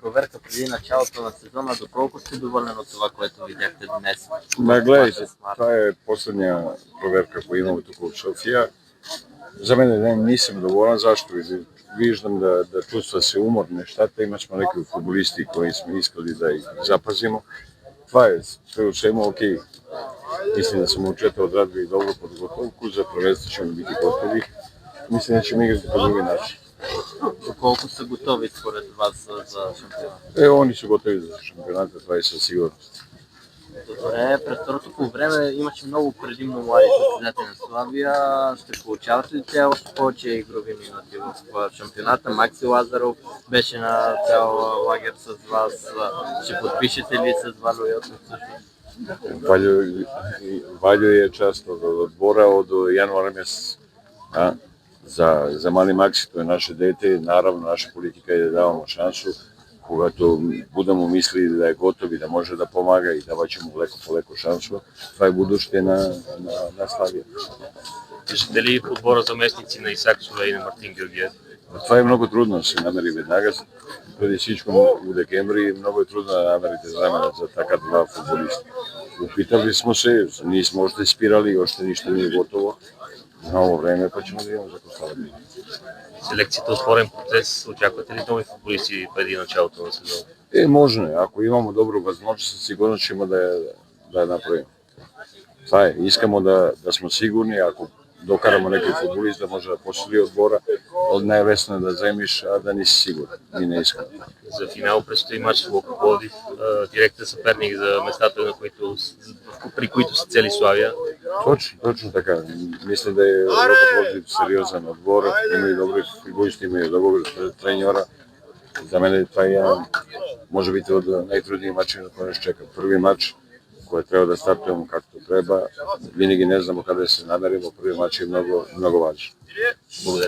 проверка преди началото на сезона. Доколко сте доволен от това, което видяхте днес? Гледайте, това е последния проверка која имamo тук u Sofija. За мене nisam доволен, зашто виждам да чувства се умор нещата, имачме некои футболисти кои сме искали да их запазимо. Това е sve u svemu окей. Мислим да са момчета odradili добро подготовку, за прvenstvo ćemo biti gotovi. Мислим да ćemo играти по други начин. Доколко са готови според вас за шампионата? Они su gotovi за шампионата, това е със сигурност. Добре, през второто по време имаше много предимно млади състезатели на Славия. Ще получават ли те още повече игрови минути в шампионата? Макси Лазаров беше на цял лагер с вас. Ще подпишете ли с Валю Йотов също? Валю е част от отбора od januara месец. За мали Макси, тоа е наше дете, наравно наша политика е да даваме шансу, когато будемо мислили да е готов и да може да помага и даваче му леко по леко шансу, това е будуще на Славия. Виждате ли в отбора заместници на Исак Солей и на Мартин Георгиев? Това е много трудно да се намери веднага. Преди всичко у декември много е трудно да намерите замена за така два футболиста. Опитали смо се, ние сме още спирали и още нищо не е готово. Много време па ćemo да имаме за поставяне. Селекцията отворен процес, очаквате ли нови футболисти преди началото на сезона? Можно, ако имamo добру възможност, сигурно ćemo да я направим. Това е, искамо да сме сигурни, ако докараме некој футболист да може да посили отбора, од најлесно е да земиш, а да не си сигурен. И не искам. За финал предстои мач с Локо Пловдив, директен съперник за местата, при които се цели Славия. Точно така. Мисля да е Локо Пловдив сериозен отбор, има и добри футболисти, има и добри треньора. За мен това е може би од најтруднiji мачи на кој нас чека. Први мач кој треба да стартуваме както треба, винаги не знамо каде се намеримо, први мач е много важен. Благодаря.